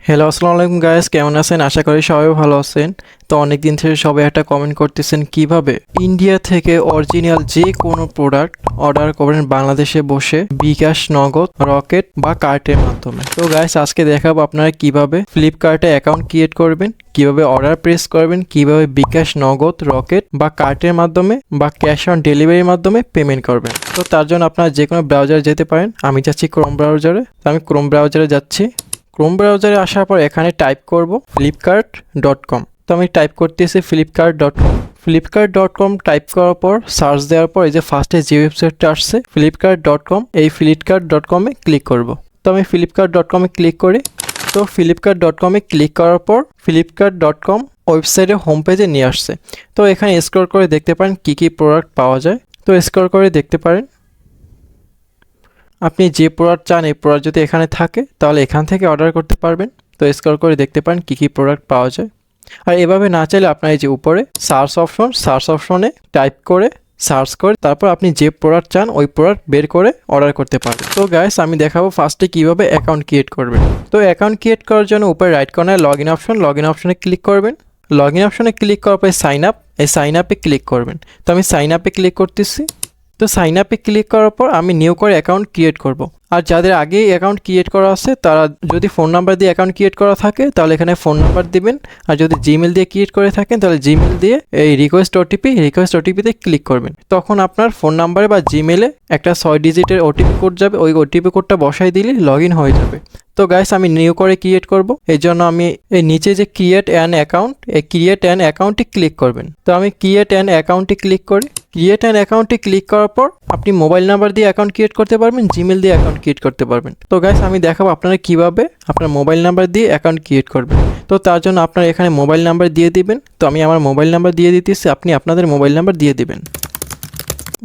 Hello, আসসালামু আলাইকুম guys, কেমন আছেন? আশা করি সবাই ভালো আছেন। তো অনেক দিন থেকে সবাই একটা কমেন্ট করতেছেন কিভাবে ইন্ডিয়া থেকে অরিজিনাল যে কোনো প্রোডাক্ট অর্ডার করবেন বাংলাদেশে বসে বিকাশ, নগদ, রকেট বা কার্টের মাধ্যমে। তো গাইস আজকে দেখাবো আপনারা কিভাবে ফ্লিপকার্টে অ্যাকাউন্ট ক্রিয়েট করবেন, কিভাবে অর্ডার প্রেস করবেন, কিভাবে বিকাশ, নগদ, রকেট বা কার্টের মাধ্যমে বা ক্যাশ অন ডেলিভারির মাধ্যমে পেমেন্ট করবেন। তো তার জন্য আপনারা যে কোনো ব্রাউজারে যেতে পারেন। আমি যাচ্ছি ক্রোম ব্রাউজারে। তো আমি ক্রোম ব্রাউজারে যাচ্ছি। ক্রোম ব্রাউজারে আসার পর এখানে টাইপ করব flipkart.com। তো আমি টাইপ করতেছি flipkart.com। flipkart.com টাইপ করার পর সার্চ দেওয়ার পর এই যে ফার্স্টে যে ওয়েবসাইটটা আসছে flipkart.com, এই flipkart.com-এ ক্লিক করব। তো আমি flipkart.com-এ ক্লিক করি। তো flipkart.com-এ ক্লিক করার পর flipkart.com ওয়েবসাইটের হোম পেজে নিয়ে আসছে। তো এখানে স্ক্রল করে দেখতে পারেন কি কি প্রোডাক্ট পাওয়া যায়। তো স্ক্রল করে দেখতে পারেন আপনি যে প্রোডাক্ট চান এই প্রোডাক্ট যদি এখানে থাকে তাহলে এখান থেকে অর্ডার করতে পারবেন। তো স্ক্রল করে দেখতে পারেন কী কী প্রোডাক্ট পাওয়া যায়। আর এভাবে না চাইলে আপনার এই যে উপরে সার্চ অপশনে টাইপ করে সার্চ করে তারপর আপনি যে প্রোডাক্ট চান ওই প্রোডাক্ট বের করে অর্ডার করতে পারবেন। তো গাইস আমি দেখাবো ফার্স্টে কীভাবে অ্যাকাউন্ট ক্রিয়েট করবেন। তো অ্যাকাউন্ট ক্রিয়েট করার জন্য উপরে রাইট কর্নারে লগ ইন অপশনে ক্লিক করবেন। লগ ইন অপশনে ক্লিক করার পরে সাইন আপ, এই সাইন আপে ক্লিক করবেন। তো আমি সাইন আপে ক্লিক করতেছি। তো সাইন আপে ক্লিক করার পর আমি নিউ করে অ্যাকাউন্ট ক্রিয়েট করব। আর যাদের আগেই অ্যাকাউন্ট ক্রিয়েট করা আছে তারা যদি ফোন নাম্বার দিয়ে অ্যাকাউন্ট ক্রিয়েট করা থাকে তাহলে এখানে ফোন নাম্বার দিবেন। আর যদি জিমেল দিয়ে ক্রিয়েট করে থাকেন তাহলে জিমেল দিয়ে এই রিকোয়েস্ট ওটিপিতে ক্লিক করবেন। তখন আপনার ফোন নাম্বারে বা জিমেলে একটা 6 ডিজিটের ওটিপি কোড যাবে, ওই ওটিপি কোডটা বসাই দিলে লগ ইন হয়ে যাবে। তো গাইস আমি নিউ করে ক্রিয়েট করব, এই জন্য আমি এই নিচে যে ক্রিয়েট অ্যান অ্যাকাউন্ট, এই ক্রিয়েট অ্যান অ্যাকাউন্টে ক্লিক করবেন। তো আমি ক্রিয়েট অ্যান অ্যাকাউন্টে ক্লিক করি। ক্রিয়েট অ্যান অ্যাকাউন্টে ক্লিক করার পর আপনি মোবাইল নাম্বার দিয়ে অ্যাকাউন্ট ক্রিয়েট করতে পারবেন, জিমেল দিয়ে অ্যাকাউন্ট ক্রিয়েট করতে পারবেন। তো গাইস আমি দেখাবো আপনারা কিভাবে আপনার মোবাইল নাম্বার দিয়ে অ্যাকাউন্ট ক্রিয়েট করবেন। তো তার জন্য আপনারা এখানে মোবাইল নাম্বার দিয়ে দিবেন। তো আমি আমার মোবাইল নাম্বার দিয়ে দিতেছি, আপনি আপনাদের মোবাইল নাম্বার দিয়ে দিবেন।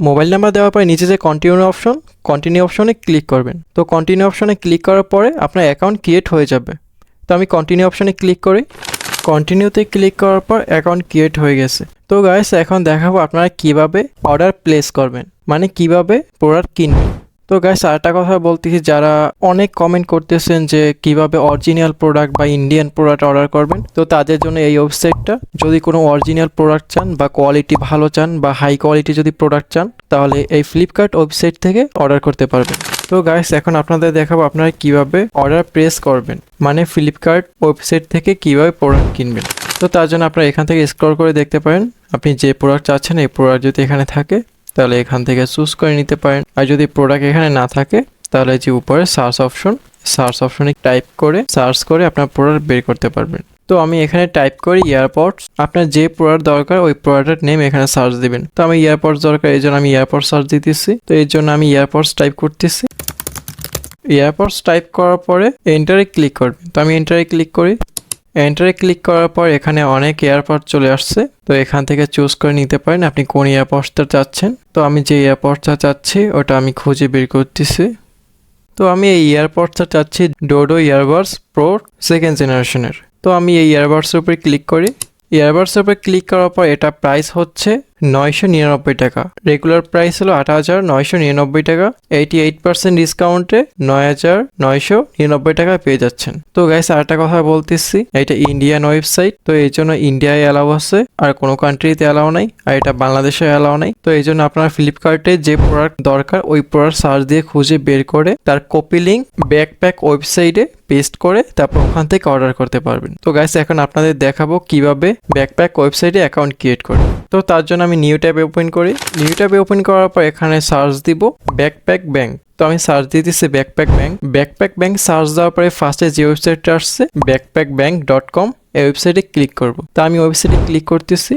মোবাইল নাম্বার দেওয়ার পরে নিচে যে কন্টিনিউ অপশনে ক্লিক করবেন। তো কন্টিনিউ অপশনে ক্লিক করার পরে আপনার অ্যাকাউন্ট ক্রিয়েট হয়ে যাবে। তো আমি কন্টিনিউ অপশনে ক্লিক করি। কন্টিনিউতে ক্লিক করার পর অ্যাকাউন্ট ক্রিয়েট হয়ে গেছে। তো গাইস এখন দেখাবো আপনারা কিভাবে অর্ডার প্লেস করবেন, মানে কিভাবে প্রোডাক্ট কিনবেন। তো গাইস আরেকটা কথা বলতেছি, যারা অনেক কমেন্ট করতেছেন যে কিভাবে অরিজিনাল প্রোডাক্ট বা ইন্ডিয়ান প্রোডাক্ট অর্ডার করবেন, তো তাদের জন্য এই ওয়েবসাইটটা। যদি কোনো অরিজিনাল প্রোডাক্ট চান বা কোয়ালিটি ভালো চান বা হাই কোয়ালিটি যদি প্রোডাক্ট চান তাহলে এই ফ্লিপকার্ট ওয়েবসাইট থেকে অর্ডার করতে পারবেন। তো গাইস এখন আপনাদের দেখাবো আপনারা কিভাবে অর্ডার প্রেস করবেন, মানে ফ্লিপকার্ট ওয়েবসাইট থেকে কিভাবে প্রোডাক্ট কিনবেন। তো তার জন্য আপনারা এখান থেকে স্ক্রল করে দেখতে পারেন আপনি যে প্রোডাক্ট চাচ্ছেন এই প্রোডাক্ট যদি এখানে থাকে তাহলে এখান থেকে চুজ করে নিতে পারেন। আর যদি প্রোডাক্ট এখানে না থাকে তাহলে যে উপরে সার্চ অপশনে টাইপ করে সার্চ করে আপনার প্রোডাক্ট বের করতে পারবেন। তো আমি এখানে টাইপ করি এয়ারপডস, আপনার যে প্রোডাক্ট দরকার ওই প্রোডাক্টের নেম এখানে সার্চ দিবেন। তো আমি এয়ারপডস দরকার, এই জন্য আমি এয়ারপডস সার্চ দিতেছি। তো এর জন্য আমি এয়ারপডস টাইপ করতেছি। এয়ারপডস টাইপ করার পরে এন্টারে ক্লিক করবেন। তো আমি এন্টারে ক্লিক করি। এন্টারে ক্লিক করার পর এখানে অনেক এয়ারপড চলে আসছে। তো এখান থেকে চুজ করে নিতে পারেন আপনি কোন এয়ারপডসটা চাচ্ছেন। তো আমি যে এয়ারপডসটা চাচ্ছি ওটা আমি খুঁজে বের করতেছি। তো আমি এই এয়ারপডসটা চাচ্ছি ডোডো ইয়ারবাডস প্রো 2nd জেনারেশনের। তো আমি এই ইয়ারবাডসের উপরে ক্লিক করি। ইয়ারবাডসের উপরে ক্লিক করার পর এটা প্রাইস হচ্ছে 999 টাকা। রেগুলার প্রাইস হলো 8,999 টাকা। 88% ডিসকাউন্টে 9,999 টাকা পেয়ে যাচ্ছেন। তো গাইস আরেকটা কথা বলতেছি, এটা ইন্ডিয়ান ওয়েবসাইট, তো এই জন্য ইন্ডিয়ায় অ্যালাউ আছে, আর কোনো কান্ট্রিতে অ্যালাউ নাই, আর এটা বাংলাদেশে অ্যালাউ নাই। তো এই জন্য আপনার ফ্লিপকার্টে যে প্রোডাক্ট দরকার ওই প্রোডাক্ট সার্চ দিয়ে খুঁজে বের করে তার কপি লিঙ্ক ব্যাকপ্যাক ওয়েবসাইটে পেস্ট করে তারপর ওখান থেকে অর্ডার করতে পারবেন। তো গাইস এখন আপনাদের দেখাবো কিভাবে ব্যাকপ্যাক ওয়েবসাইটে অ্যাকাউন্ট ক্রিয়েট করবেন। তো তার জন্য আমি নিউ ট্যাবে ওপেন করি। নিউ ট্যাবে ওপেন করার পর এখানে সার্চ দিব ব্যাকপ্যাক ব্যাংক। তো আমি সার্চ দিতেছি ব্যাকপ্যাক ব্যাংক সার্চ দেওয়ার পরে ফার্স্টে যে ওয়েবসাইটটা আসছে backpackbank.com, এই ওয়েবসাইটে ক্লিক করব। তো আমি ওয়েবসাইটে ক্লিক করতেছি।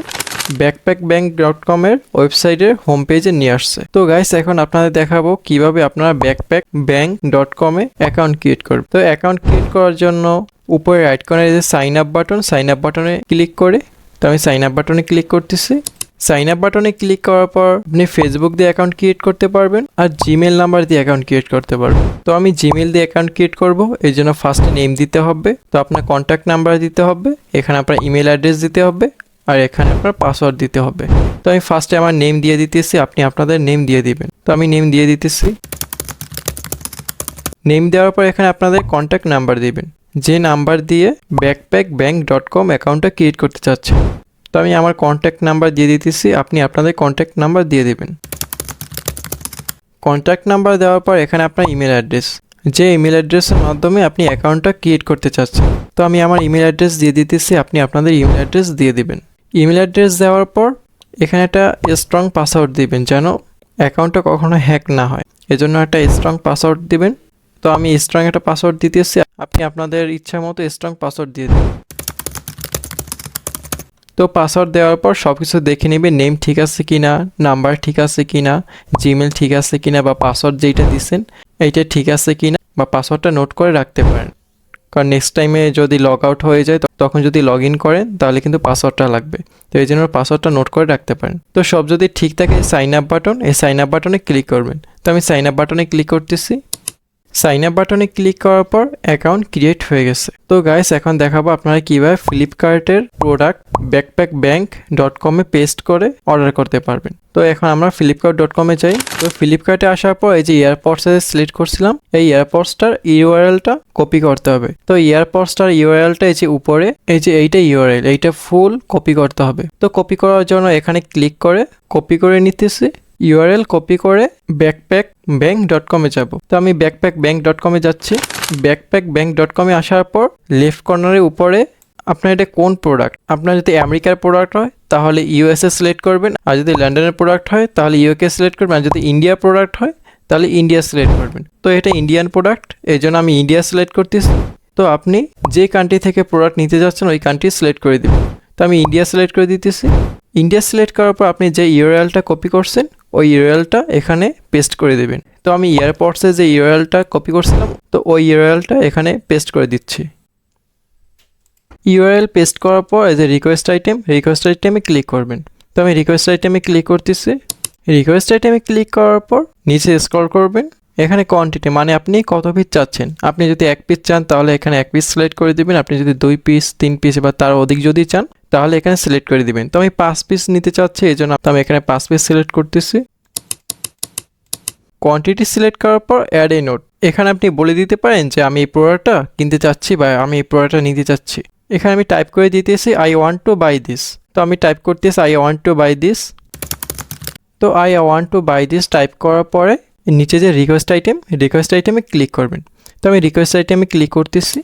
backpackbank.com এর ওয়েবসাইটের হোম পেজে নিয়ে আসছে। তো গাইস এখন আপনাদের দেখাবো কিভাবে আপনারা backpackbank.com এ অ্যাকাউন্ট ক্রিয়েট করবেন। তো অ্যাকাউন্ট ক্রিয়েট করার জন্য উপরে রাইট কর্নারে যে সাইন আপ বাটনে ক্লিক করে, তো আমি সাইন আপ বাটনে ক্লিক করতেছি। সাইন আপ বাটনে ক্লিক করার পর আপনি ফেসবুক দিয়ে অ্যাকাউন্ট ক্রিয়েট করতে পারবেন আর জিমেল নাম্বার দিয়ে অ্যাকাউন্ট ক্রিয়েট করতে পারবেন। তো আমি জিমেল দিয়ে অ্যাকাউন্ট ক্রিয়েট করব, এই জন্য ফার্স্টে নেম দিতে হবে। তো আপনার কন্ট্যাক্ট নাম্বার দিতে হবে, এখানে আপনার ইমেল অ্যাড্রেস দিতে হবে, আর এখানে আপনার পাসওয়ার্ড দিতে হবে। তো আমি ফার্স্টে আমার নেম দিয়ে দিতেছি, আপনি আপনাদের নেম দিয়ে দিবেন। তো আমি নেম দিয়ে দিতেছি। নেম দেওয়ার পর এখানে আপনাদের কন্ট্যাক্ট নাম্বার দিবেন। যে নাম্বার দিয়ে backpackbank.com অ্যাকাউন্টটা ক্রিয়েট করতে চাচ্ছেন। তো আমি আমার কন্ট্যাক্ট নাম্বার দিয়ে দিতেছি, আপনি আপনাদের কন্ট্যাক্ট নাম্বার দিয়ে দেবেন। কন্ট্যাক্ট নাম্বার দেওয়ার পর এখানে আপনার ইমেল অ্যাড্রেস, যে ইমেল অ্যাড্রেসের মাধ্যমে আপনি অ্যাকাউন্টটা ক্রিয়েট করতে চাচ্ছেন। তো আমি আমার ইমেল অ্যাড্রেস দিয়ে দিতেছি, আপনি আপনাদের ইমেল অ্যাড্রেস দিয়ে দিবেন। ইমেল অ্যাড্রেস দেওয়ার পর এখানে একটা স্ট্রং পাসওয়ার্ড দিবেন যেন অ্যাকাউন্টটা কখনো হ্যাক না হয়, এজন্য একটা স্ট্রং পাসওয়ার্ড দিবেন। তো আমি স্ট্রং একটা পাসওয়ার্ড দিতেছি, আপনি আপনাদের ইচ্ছা মতো স্ট্রং পাসওয়ার্ড দিয়ে দিন। তো পাসওয়ার্ড দেওয়ার পর সব কিছু দেখে নেবে, নেম ঠিক আছে কি না, নাম্বার ঠিক আছে কি না, জিমেল ঠিক আছে কি না, বা পাসওয়ার্ড যেইটা দিচ্ছেন এইটা ঠিক আছে কি না, বা পাসওয়ার্ডটা নোট করে রাখতে পারেন। কারণ নেক্সট টাইমে যদি লগ আউট হয়ে যায় তখন যদি লগ ইন করেন তাহলে কিন্তু পাসওয়ার্ডটা লাগবে। তো এই জন্য পাসওয়ার্ডটা নোট করে রাখতে পারেন। তো সব যদি ঠিক থাকে সাইন আপ বাটন, এই সাইন আপ বাটনে ক্লিক করবেন। তো আমি সাইন আপ বাটনে ক্লিক করতেছি। সাইন আপ বাটনে ক্লিক করার পর অ্যাকাউন্ট ক্রিয়েট হয়ে গেছে। তো গাইস এখন দেখাবো আপনারা কীভাবে ফ্লিপকার্টের প্রোডাক্ট backpackbank.com-এ পেস্ট করে অর্ডার করতে পারবেন। তো এখন আমরা flipkart.com-এ যাই। তো ফ্লিপকার্টে আসার পর এই যে এয়ারপডসে সিলেক্ট করছিলাম, এই এয়ারপডসটার ইউআরএলটা কপি করতে হবে। তো এয়ারপডসটার ইউআরএলটা এই যে উপরে, এই যে এইটা ইউআরএল, এইটা ফুল কপি করতে হবে। তো কপি করার জন্য এখানে ক্লিক করে কপি করে নিতেছি। ইউআরএল কপি করে backpackbank.com-এ যাব। তো আমি backpackbank.com-এ যাচ্ছি। backpackbank.com-এ আসার পর লেফট কর্নারে উপরে আপনার এটা কোন প্রোডাক্ট, আপনার যদি আমেরিকার প্রোডাক্ট হয় তাহলে ইউএসএ সিলেক্ট করবেন, আর যদি লন্ডনের প্রোডাক্ট হয় তাহলে ইউকে সিলেক্ট করবেন, আর যদি ইন্ডিয়া প্রোডাক্ট হয় তাহলে ইন্ডিয়া সিলেক্ট করবেন। তো এটা ইন্ডিয়ান প্রোডাক্ট, এই জন্য আমি ইন্ডিয়া সিলেক্ট করতেছি। তো আপনি যে কান্ট্রি থেকে প্রোডাক্ট নিতে যাচ্ছেন ওই কান্ট্রি সিলেক্ট করে দেবেন। তো আমি ইন্ডিয়া সিলেক্ট করে দিতেছি। ইন্ডিয়া সিলেক্ট করার পর আপনি যে ইউআরএলটা কপি করছেন ওই ইউআরএলটা এখানে পেস্ট করে দেবেন। তো আমি এয়ারপডসে যে ইউআরএলটা কপি করছিলাম তো ওই ইউআরএলটা এখানে পেস্ট করে দিচ্ছি। ইউআরএল পেস্ট করার পর এই যে রিকোয়েস্ট আইটেমে ক্লিক করবেন। তো আমি রিকোয়েস্ট আইটেমে ক্লিক করতেছি। রিকোয়েস্ট আইটেমে ক্লিক করার পর নিচে স্ক্রল করবেন, এখানে কোয়ান্টিটি মানে আপনি কত পিস চাচ্ছেন। আপনি যদি 1 পিস চান তাহলে এখানে 1 পিস সিলেক্ট করে দিবেন, আপনি যদি 2 পিস 3 পিস বা তার অধিক যদি চান তাহলে এখানে সিলেক্ট করে দিবেন। তো আমি 5 পিস নিতে চাচ্ছি, এই জন্য আমি এখানে 5 পিস সিলেক্ট করতেছি। কোয়ান্টিটি সিলেক্ট করার পর অ্যাড এ নোট, এখানে আপনি বলে দিতে পারেন যে আমি এই প্রোডাক্টটা কিনতে চাচ্ছি বা আমি এই প্রোডাক্টটা নিতে চাচ্ছি। এখানে আমি টাইপ করে দিতেছি I want to buy this. তো আমি টাইপ করতেছি I want to buy this. তো I want to buy this type করার পরে নিচে যে রিকোয়েস্ট আইটেমে ক্লিক করবেন। তো আমি রিকোয়েস্ট আইটেমে ক্লিক করতেছি।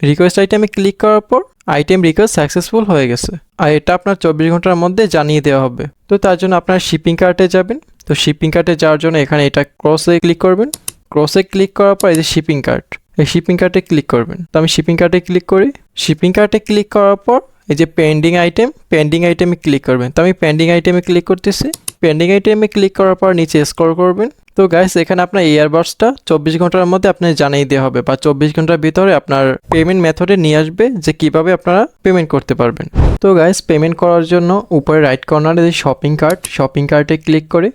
রিকোয়েস্ট আইটেমে ক্লিক করার পর আইটেম রিকোয়েস্ট সাকসেসফুল হয়ে গেছে, আর এটা আপনার 24 ঘন্টার মধ্যে জানিয়ে দেওয়া হবে। তো তার জন্য আপনার শিপিং কার্টে যাবেন। তো শিপিং কার্টে যাওয়ার জন্য এখানে এটা ক্রসে ক্লিক করবেন। ক্রসে ক্লিক করার পর এই যে শিপিং কার্ট, এই শিপিং কার্টে ক্লিক করবেন। তো আমি শিপিং কার্টে ক্লিক করি। শিপিং কার্টে ক্লিক করার পর এই যে পেন্ডিং আইটেমে ক্লিক করবেন। তো আমি পেন্ডিং আইটেমে ক্লিক করতেছি। পেন্ডিং আইটেমে ক্লিক করার পর নিচে স্ক্রল করবেন। তো গাইস এখানে আপনার ইয়ারবাডসটা 24 ঘন্টার মধ্যে আপনার জানিয়ে দেওয়া হবে, বা 24 ঘন্টার ভিতরে আপনার পেমেন্ট মেথডে নিয়ে আসবে যে কিভাবে আপনারা পেমেন্ট করতে পারবেন। তো গাইস পেমেন্ট করার জন্য উপরে রাইট কর্নারে যে শপিং কার্টে ক্লিক করে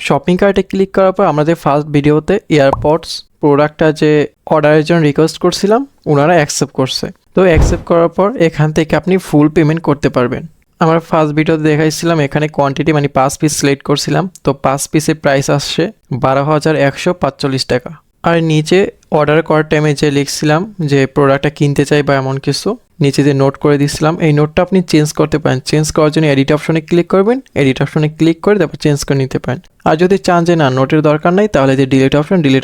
শপিং কার্টে ক্লিক করার পর আমাদের ফার্স্ট ভিডিওতে এয়ারপডস প্রোডাক্টটা যে অর্ডারের জন্য রিকোয়েস্ট করছিলাম ওনারা অ্যাকসেপ্ট করছে। তো অ্যাকসেপ্ট করার পর এখান থেকে আপনি ফুল পেমেন্ট করতে পারবেন। আমরা ফার্স্ট ভিডিওতে দেখাইছিলাম এখানে কোয়ান্টিটি মানে 5 পিস সিলেক্ট করছিলাম। তো 5 পিসের প্রাইস আসছে 12,145 টাকা। আর নিচে অর্ডার করার টাইমে যে লিখছিলাম যে প্রোডাক্টটা কিনতে চাই বা এমন কিছু, নিচে যে নোট করে দিয়েছিলাম এই নোটটা আপনি চেঞ্জ করতে পারেন। চেঞ্জ করার জন্য এডিট অপশনে ক্লিক করবেন। এডিট অপশনে ক্লিক করে তারপর চেঞ্জ করে নিতে পারেন। আর যদি চান যে না নোটের দরকার নাই তাহলে যে ডিলিট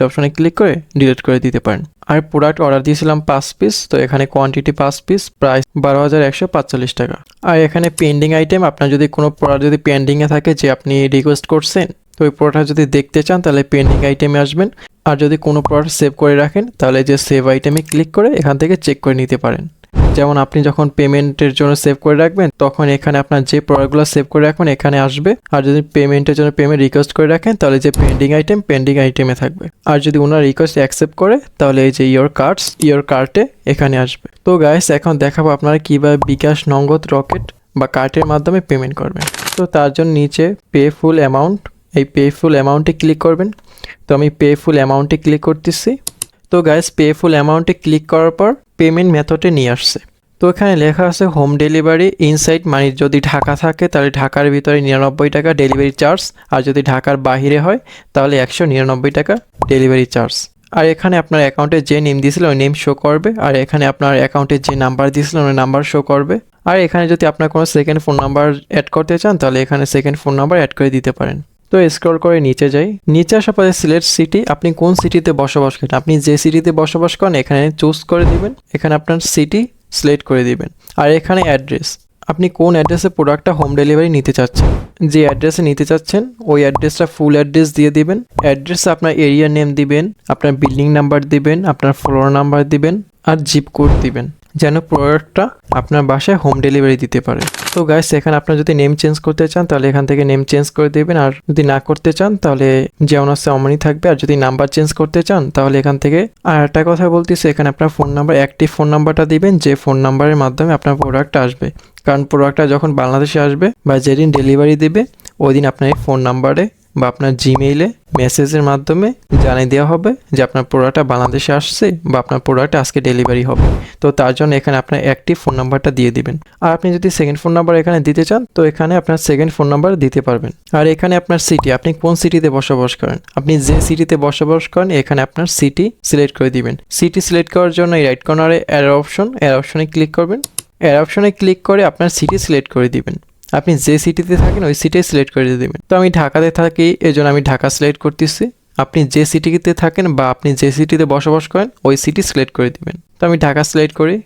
অপশনে ক্লিক করে ডিলিট করে দিতে পারেন। আর প্রোডাক্ট অর্ডার দিয়েছিলাম 5 পিস, তো এখানে কোয়ান্টিটি 5 পিস, প্রাইস 12,145 টাকা। আর এখানে পেন্ডিং আইটেম, আপনার যদি কোনো প্রোডাক্ট যদি পেন্ডিংয়ে থাকে যে আপনি রিকোয়েস্ট করছেন, তো ওই প্রোডাক্ট যদি দেখতে চান তাহলে পেন্ডিং আইটেমে আসবেন। আর যদি কোনো প্রোডাক্ট সেভ করে রাখেন তাহলে যে সেভ আইটেমে ক্লিক করে এখান থেকে চেক করে নিতে পারেন। যেমন আপনি যখন পেমেন্টের জন্য সেভ করে রাখবেন তখন এখানে আপনার যে প্রোডাক্টগুলো সেভ করে রাখবেন এখানে আসবে। আর যদি পেমেন্টের জন্য পেমেন্ট রিকোয়েস্ট করে রাখেন তাহলে যে পেন্ডিং আইটেমে থাকবে। আর যদি ওনার রিকোয়েস্ট অ্যাকসেপ্ট করে তাহলে এই যে ইয়োর কার্টে এখানে আসবে। তো গাইস এখন দেখাবো আপনারা কীভাবে বিকাশ, নগদ, রকেট বা কার্টের মাধ্যমে পেমেন্ট করবেন। তো তার জন্য নিচে পে ফুল অ্যামাউন্ট, এই পে ফুল অ্যামাউন্টে ক্লিক করবেন। তো আমি পে ফুল অ্যামাউন্টে ক্লিক করতেছি। তো গাইস পে ফুল অ্যামাউন্টে ক্লিক করার পর পেমেন্ট মেথডে নিয়ে আসছে। তো এখানে লেখা আছে হোম ডেলিভারি ইনসাইড, মানে যদি ঢাকা থাকে তাহলে ঢাকার ভিতরে 99 টাকা ডেলিভারি চার্জ, আর যদি ঢাকার বাহিরে হয় তাহলে 199 টাকা ডেলিভারি চার্জ। আর এখানে আপনার অ্যাকাউন্টে যে নেম দিয়েছিলেন ওই নেম শো করবে, আর এখানে আপনার অ্যাকাউন্টে যে নাম্বার দিয়েছিলেন ওই নাম্বার শো করবে। আর এখানে যদি আপনার কোনো সেকেন্ড ফোন নাম্বার অ্যাড করতে চান তাহলে এখানে সেকেন্ড ফোন নাম্বার অ্যাড করে দিতে পারেন। তো স্ক্রল করে নিচে যাই, নিচে আসার পরে সিলেক্ট সিটি, আপনি কোন সিটিতে বসবাস করেন, আপনি যে সিটিতে বসবাস করেন এখানে চুজ করে দিবেন, এখানে আপনার সিটি সিলেক্ট করে দিবেন। আর এখানে অ্যাড্রেস, আপনি কোন অ্যাড্রেসে প্রোডাক্টটা হোম ডেলিভারি নিতে চাচ্ছেন, যে অ্যাড্রেসে নিতে চাচ্ছেন ওই অ্যাড্রেসটা ফুল অ্যাড্রেস দিয়ে দিবেন। অ্যাড্রেসে আপনার এরিয়া নেম দিবেন, আপনার বিল্ডিং নাম্বার দিবেন, আপনার ফ্লোর নাম্বার দিবেন আর জিপ কোড দিবেন, যেন প্রোডাক্টটা আপনার বাসায় হোম ডেলিভারি দিতে পারে। তো গাইস এখানে আপনার যদি নেম চেঞ্জ করতে চান তাহলে এখান থেকে নেম চেঞ্জ করে দেবেন, আর যদি না করতে চান তাহলে যেমন আছে অমনই থাকবে। আর যদি নাম্বার চেঞ্জ করতে চান তাহলে এখান থেকে, আর একটা কথা বলতেছি, এখানে আপনার ফোন নাম্বার, অ্যাক্টিভ ফোন নাম্বারটা দিবেন যে ফোন নাম্বারের মাধ্যমে আপনার প্রোডাক্টটা আসবে, কারণ প্রোডাক্টটা যখন বাংলাদেশে আসবে বা যেদিন ডেলিভারি দেবে ওই দিন আপনার এই ফোন নাম্বারে বা আপনার জিমেইলে মেসেজের মাধ্যমে জানিয়ে দেওয়া হবে যে আপনার প্রোডাক্টটা বাংলাদেশে আসছে বা আপনার প্রোডাক্ট আজকে ডেলিভারি হবে। তো তার জন্য এখানে আপনার অ্যাক্টিভ ফোন নাম্বারটা দিয়ে দিবেন। আর আপনি যদি সেকেন্ড ফোন নাম্বার এখানে দিতে চান তো এখানে আপনার সেকেন্ড ফোন নাম্বার দিতে পারবেন। আর এখানে আপনার সিটি, আপনি কোন সিটিতে বসবাস করেন, আপনি যে সিটিতে বসবাস করেন এখানে আপনার সিটি সিলেক্ট করে দিবেন। সিটি সিলেক্ট করার জন্য এই রাইট কর্নারে অ্যারো অপশনে ক্লিক করবেন। অ্যারো অপশনে ক্লিক করে আপনার সিটি সিলেক্ট করে দিবেন। আপনি যে সিটিতে থাকেন ওই সিটি সিলেক্ট করে দেবেন। তো আমি ঢাকাতে থাকি এজন্য আমি ঢাকা সিলেক্ট করতেছি। আপনি যে সিটিতে থাকেন বা আপনি যে সিটিতে বসবাস করেন ওই সিটি সিলেক্ট করে দিবেন। তো আমি ঢাকা সিলেক্ট করি।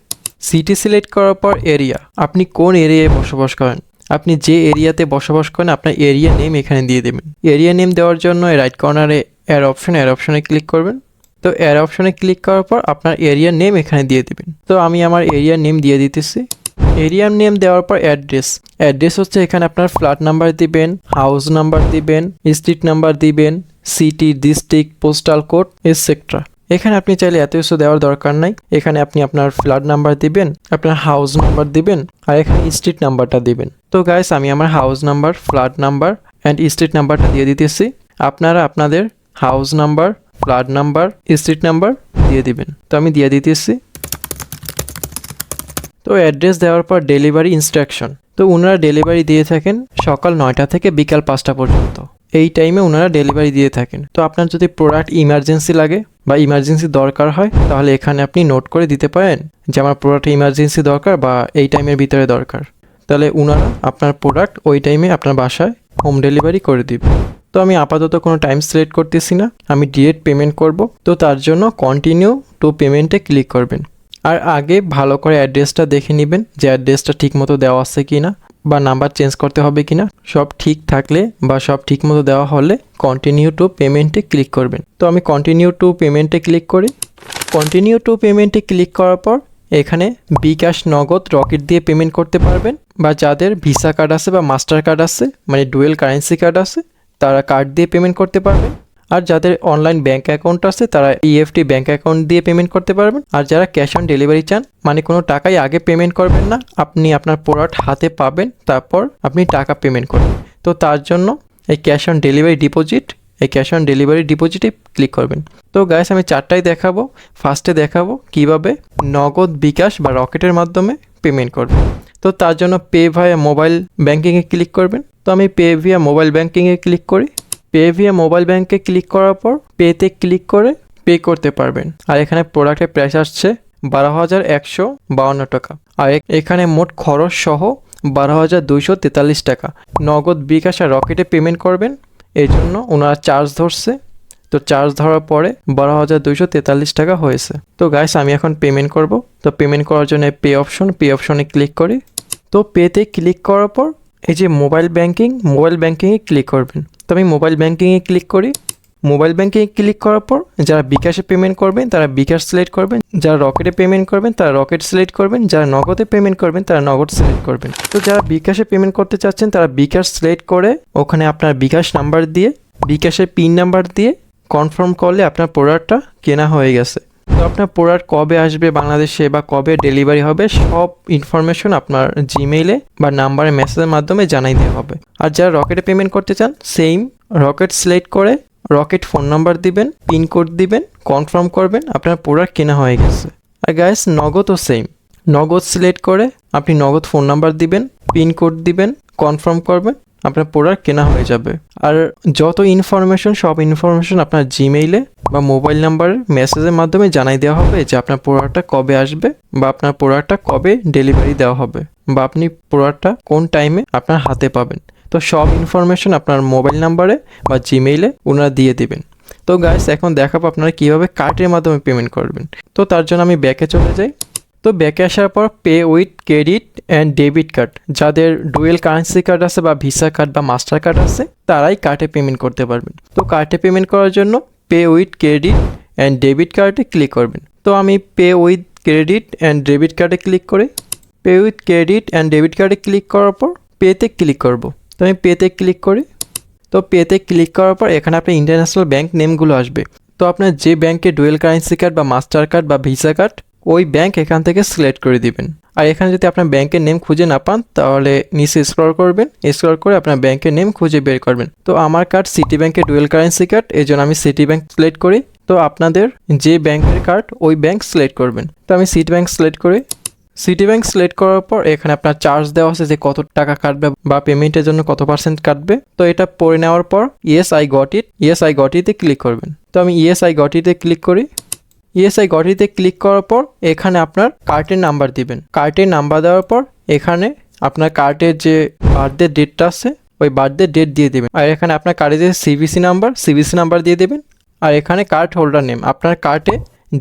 সিটি সিলেক্ট করার পর এরিয়া, আপনি কোন এরিয়ায় বসবাস করেন, আপনি যে এরিয়াতে বসবাস করেন আপনার এরিয়া নেম এখানে দিয়ে দেবেন। এরিয়া নেম দেওয়ার জন্য রাইট কর্নারে অ্যারো অপশনে ক্লিক করবেন। তো অ্যারো অপশনে ক্লিক করার পর আপনার এরিয়া নেম এখানে দিয়ে দেবেন। তো আমি আমার এরিয়া নেম দিয়ে দিতেছি। এরিয়ার নেম দেওয়ার পর অ্যাড্রেস হচ্ছে এখানে আপনার ফ্ল্যাট নাম্বার দিবেন, হাউস নাম্বার দিবেন, স্ট্রিট নাম্বার দিবেন, city, district, postal code etcetera. এখানে আপনি চাইলে এত কিছু দেওয়ার দরকার নাই, এখানে আপনি আপনার ফ্ল্যাট নাম্বার দিবেন, আপনার হাউস নাম্বার দিবেন আর এখানে স্ট্রিট নাম্বারটা দিবেন। তো গাইস আমি আমার house number, flat number and street নাম্বারটা দিয়ে দিতেছি। আপনারা আপনাদের house number, flat number, street number দিয়ে দিবেন। তো আমি দিয়ে দিতেছি। তো অ্যাড্রেস দেওয়ার পর ডেলিভারি ইনস্ট্রাকশন, তো ওনারা ডেলিভারি দিয়ে থাকেন সকাল 9টা থেকে বিকাল 5টা পর্যন্ত, এই টাইমে ওনারা ডেলিভারি দিয়ে থাকেন। তো আপনার যদি প্রোডাক্ট ইমার্জেন্সি লাগে বা ইমার্জেন্সি দরকার হয় তাহলে এখানে আপনি নোট করে দিতে পারেন যে আমার প্রোডাক্ট ইমার্জেন্সি দরকার বা এই টাইমের ভিতরে দরকার, তাহলে ওনারা আপনার প্রোডাক্ট ওই টাইমে আপনার বাসায় হোম ডেলিভারি করে দিবে। তো আমি আপাতত কোনো টাইম সিলেক্ট করতেছি না, আমি ডিরেক্ট পেমেন্ট করব। তো তার জন্য কন্টিনিউ টু পেমেন্টে ক্লিক করবেন। আর আগে ভালো করে অ্যাড্রেসটা দেখে নেবেন যে অ্যাড্রেসটা ঠিক মতো দেওয়া আছে কি না বা নাম্বার চেঞ্জ করতে হবে কি না। সব ঠিক থাকলে বা সব ঠিক মতো দেওয়া হলে কন্টিনিউ টু পেমেন্টে ক্লিক করবেন। তো আমি কন্টিনিউ টু পেমেন্টে ক্লিক করি। কন্টিনিউ টু পেমেন্টে ক্লিক করার পর এখানে বিকাশ, নগদ, রকেট দিয়ে পেমেন্ট করতে পারবেন, বা যাদের ভিসা কার্ড আছে বা মাস্টার কার্ড আছে মানে ডুয়েল কারেন্সি কার্ড আছে তারা কার্ড দিয়ে পেমেন্ট করতে পারবেন। আর যাদের অনলাইন ব্যাঙ্ক অ্যাকাউন্ট আছে তারা ইএফটি ব্যাঙ্ক অ্যাকাউন্ট দিয়ে পেমেন্ট করতে পারবেন। আর যারা ক্যাশ অন ডেলিভারি চান মানে কোনো টাকাই আগে পেমেন্ট করবেন না, আপনি আপনার প্রোডাক্ট হাতে পাবেন তারপর আপনি টাকা পেমেন্ট করবেন, তো তার জন্য এই ক্যাশ অন ডেলিভারি ডিপোজিটে ক্লিক করবেন। তো গাইস আমি চারটাই দেখাবো। ফার্স্টে দেখাবো কিভাবে নগদ, বিকাশ বা রকেটের মাধ্যমে পেমেন্ট করবেন। তো তার জন্য পে ভায়া মোবাইল ব্যাঙ্কিংয়ে ক্লিক করবেন। তো আমি পে ভিয়া মোবাইল ব্যাঙ্কিংয়ে ক্লিক করি। পে ভিয়া মোবাইল ব্যাঙ্কে ক্লিক করার পর পেতে ক্লিক করে পে করতে পারবেন। আর এখানে প্রোডাক্টের প্রাইস আসছে 12,152 টাকা। আর এখানে মোট খরচ সহ 12,243 টাকা। নগদ, বিকাশ আর রকেটে পেমেন্ট করবেন, এই জন্য ওনারা চার্জ ধরছে। তো চার্জ ধরার পরে 12,243 টাকা হয়েছে। তো গাইস আমি এখন পেমেন্ট করব। তো পেমেন্ট করার জন্য পে অপশনে ক্লিক করি। তো পেতে ক্লিক করার পর এই যে মোবাইল ব্যাঙ্কিংয়ে ক্লিক করবেন। তো আমি মোবাইল ব্যাঙ্কিংয়ে ক্লিক করি। মোবাইল ব্যাঙ্কিংয়ে ক্লিক করার পর যারা বিকাশে পেমেন্ট করবেন তারা বিকাশ সিলেক্ট করবেন, যারা রকেটে পেমেন্ট করবেন তারা রকেট সিলেক্ট করবেন, যারা নগদে পেমেন্ট করবেন তারা নগদ সিলেক্ট করবেন। তো যারা বিকাশে পেমেন্ট করতে চাচ্ছেন তারা বিকাশ সিলেক্ট করে ওখানে আপনার বিকাশ নাম্বার দিয়ে, বিকাশের পিন নাম্বার দিয়ে কনফার্ম করলে আপনার প্রোডাক্টটা কেনা হয়ে গেছে। তো আপনার প্রোডাক্ট কবে আসবে বাংলাদেশে বা কবে ডেলিভারি হবে সব ইনফরমেশন আপনার জিমেইলে বা নাম্বারে মেসেজের মাধ্যমে জানাই দেওয়া হবে। আর যারা রকেটে পেমেন্ট করতে চান সেম রকেট সিলেক্ট করে রকেট ফোন নাম্বার দিবেন, পিন কোড দিবেন, কনফার্ম করবেন, আপনার প্রোডাক্ট কেনা হয়ে গেছে। আর গাইস নগদও সেম, নগদ সিলেক্ট করে আপনি নগদ ফোন নাম্বার দিবেন, পিন কোড দিবেন, কনফার্ম করবেন, আপনার প্রোডাক্ট কেনা হয়ে যাবে। আর যত ইনফরমেশন সব ইনফরমেশন আপনার জিমেইলে বা মোবাইল নাম্বারের মেসেজের মাধ্যমে জানাই দেওয়া হবে যে আপনার প্রোডাক্টটা কবে আসবে বা আপনার প্রোডাক্টটা কবে ডেলিভারি দেওয়া হবে বা আপনি প্রোডাক্টটা কোন টাইমে আপনার হাতে পাবেন। তো সব ইনফরমেশন আপনার মোবাইল নাম্বারে বা জিমেইলে ওনারা দিয়ে দিবেন। তো গাইস এখন দেখাবো আপনারা কীভাবে কার্ডের মাধ্যমে পেমেন্ট করবেন। তো তার জন্য আমি ব্যাকে চলে যাই। তো ব্যাকে আসার পর pay with credit and debit card, যাদের ডুয়েল কারেন্সি কার্ড আছে বা ভিসা কার্ড বা মাস্টার কার্ড আছে তারাই কার্ডে পেমেন্ট করতে পারবেন। তো কার্ডে পেমেন্ট করার জন্য pay with credit and debit কার্ডে ক্লিক করবেন। তো আমি pay with credit and debit কার্ডে ক্লিক করি। Pay with credit and debit কার্ডে ক্লিক করার পর পেতে ক্লিক করব। তো আমি পেতে ক্লিক করি। তো পেতে ক্লিক করার পর এখানে আপনার ইন্টারন্যাশনাল ব্যাঙ্ক নেমগুলো আসবে। তো আপনার যে ব্যাঙ্কে ডুয়েল কারেন্সি কার্ড বা মাস্টার কার্ড বা ভিসা কার্ড ওই ব্যাঙ্ক এখান থেকে সিলেক্ট করে দিবেন। আর এখানে যদি আপনার ব্যাংকের নেম খুঁজে না পান তাহলে নিচে স্ক্রল করবেন, স্ক্রল করে আপনার ব্যাংকের নেম খুঁজে বের করবেন। তো আমার কার্ড সিটি ব্যাংকের ডুয়েল কারেন্সি কার্ড, এই জন্য আমি সিটি ব্যাংক সিলেক্ট করি। তো আপনাদের যে ব্যাংকের কার্ড ওই ব্যাংক সিলেক্ট করবেন। তো আমি সিটি ব্যাংক সিলেক্ট করি। সিটি ব্যাংক সিলেক্ট করার পর এখানে আপনার চার্জ দেওয়া আছে যে কত টাকা কাটবে বা পেমেন্টের জন্য কত পার্সেন্ট কাটবে। তো এটা পড়ে নেওয়ার পর ইয়েস আই গট ইটে ক্লিক করবেন। তো আমি ইয়েস আই গট ইটে ক্লিক করি। ইয়েস আই গট ইটে ক্লিক করার পর এখানে আপনার কার্ডের নাম্বার দিবেন। কার্ডের নাম্বার দেওয়ার পর এখানে আপনার কার্ডের যে বার্থডে ডেটটা আছে ওই বার্থডে ডেট দিয়ে দেবেন। আর এখানে আপনার কার্ডের যে সিভিসি নাম্বার দিয়ে দেবেন। আর এখানে কার্ড হোল্ডার নেম, আপনার কার্ডে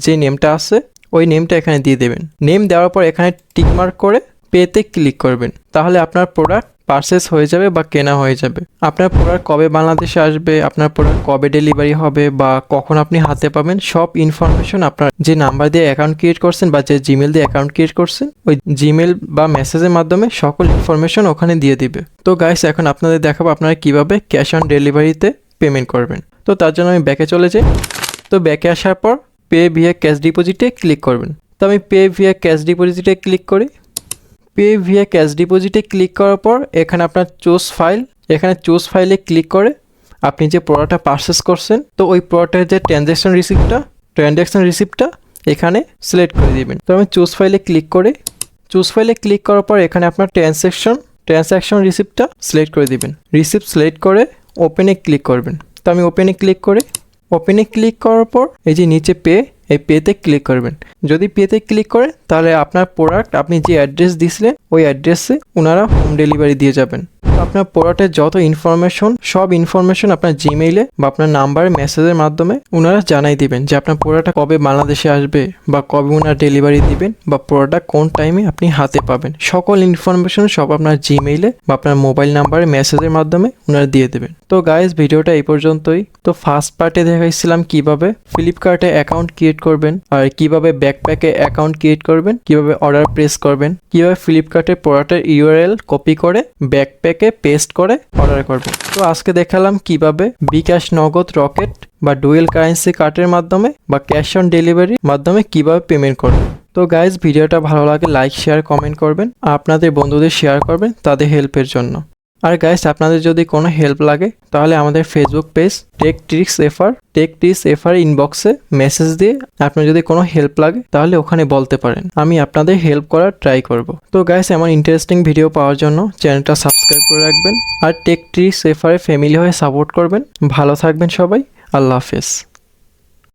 যে নেমটা আছে ওই নেমটা এখানে দিয়ে দেবেন। নেম দেওয়ার পর এখানে টিকমার্ক করে পেতে ক্লিক করবেন। তাহলে আপনার প্রোডাক্ট পারচেস হয়ে যাবে বা কেনা হয়ে যাবে। আপনার প্রোডাক্ট কবে বাংলাদেশে আসবে, আপনার প্রোডাক্ট কবে ডেলিভারি হবে বা কখন আপনি হাতে পাবেন সব ইনফরমেশন আপনার যে নাম্বার দিয়ে অ্যাকাউন্ট ক্রিয়েট করছেন বা যে জিমেল দিয়ে অ্যাকাউন্ট ক্রিয়েট করছেন ওই জিমেল বা মেসেজের মাধ্যমে সকল ইনফরমেশন ওখানে দিয়ে দিবে। তো গাইস এখন আপনাদের দেখাবো আপনারা কিভাবে ক্যাশ অন ডেলিভারিতে পেমেন্ট করবেন। তো তার জন্য আমি ব্যাকে চলে যাই। তো ব্যাকে আসার পর পে ভিয়া ক্যাশ ডিপোজিটে ক্লিক করবেন। তো আমি পে ভিয়া ক্যাশ ডিপোজিটে ক্লিক করি। পে ভিয়া ক্যাশ ডিপোজিটে ক্লিক করার পর এখানে আপনার চুজ ফাইলে ক্লিক করে আপনি যে প্রোডাক্টটা পারচেস করছেন তো ওই প্রোডাক্টের যে ট্রানজ্যাকশন রিসিপ্টটা এখানে সিলেক্ট করে দিবেন। তো আমি চুজ ফাইলে ক্লিক করে করার পর এখানে আপনার ট্রানজ্যাকশন রিসিপ্টটা সিলেক্ট করে দিবেন। রিসিপ্ট সিলেক্ট করে ওপেনে ক্লিক করবেন। তো আমি ওপেনে ক্লিক করার পর এই যে নিচে এই পেতে ক্লিক করবেন। যদি পেতে ক্লিক করেন তাহলে আপনার প্রোডাক্ট আপনি যে অ্যাড্রেস দিয়েছিলেন ওই অ্যাড্রেসে ওনারা হোম ডেলিভারি দিয়ে যাবেন। আপনার প্রোডাক্টের যত ইনফরমেশন সব ইনফরমেশন আপনার জিমেইলে বা আপনার নাম্বার মেসেজের মাধ্যমে ওনারা জানাই দিবেন যে আপনার প্রোডাক্টটা কবে বাংলাদেশে আসবে বা কবে ওনারা ডেলিভারি দিবেন বা প্রোডাক্ট কোন টাইমে আপনি হাতে পাবেন। সকল ইনফরমেশন সব আপনার জিমেইলে বা আপনার মোবাইল নাম্বারে মেসেজের মাধ্যমে ওনারা দিয়ে দেবেন। তো গাইস ভিডিওটা এই পর্যন্তই। তো ফার্স্ট পার্টে দেখাইছিলাম কিভাবে ফ্লিপকার্টে অ্যাকাউন্ট ক্রিয়েট করবেন আর কিভাবে ব্যাকপ্যাকে অ্যাকাউন্ট ক্রিয়েট করবেন, কিভাবে অর্ডার প্রেস করবেন, কিভাবে ফ্লিপকার্টে প্রোডাক্টের ইউআরএল কপি করে ব্যাকপ্যাকে পেস্ট করে অর্ডার করবেন। তো আজকে দেখালাম কিভাবে বিকাশ, নগদ, রকেট বা ডুয়েল কারেন্সি কার্ডের মাধ্যমে বা ক্যাশ অন ডেলিভারির মাধ্যমে কিভাবে পেমেন্ট করবেন। তো গাইজ ভিডিওটা ভালো লাগে লাইক, শেয়ার, কমেন্ট করবেন। আপনাদের বন্ধুদের শেয়ার করবেন তাদের হেল্পের জন্য। আর গাইস আপনাদের যদি কোনো হেল্প লাগে তাহলে আমাদের Facebook page Tech Tricks FR ইনবক্সে মেসেজ দিয়ে আপনার যদি কোনো হেল্প লাগে তাহলে ওখানে বলতে পারেন, আমি আপনাদের হেল্প করার ট্রাই করব। তো গাইস এমন ইন্টারেস্টিং ভিডিও পাওয়ার জন্য চ্যানেলটা সাবস্ক্রাইব করে রাখবেন আর টেক ট্রিক্স এফআর ফ্যামিলি হয়ে সাপোর্ট করবেন। ভালো থাকবেন সবাই, আল্লাহ হাফেজ।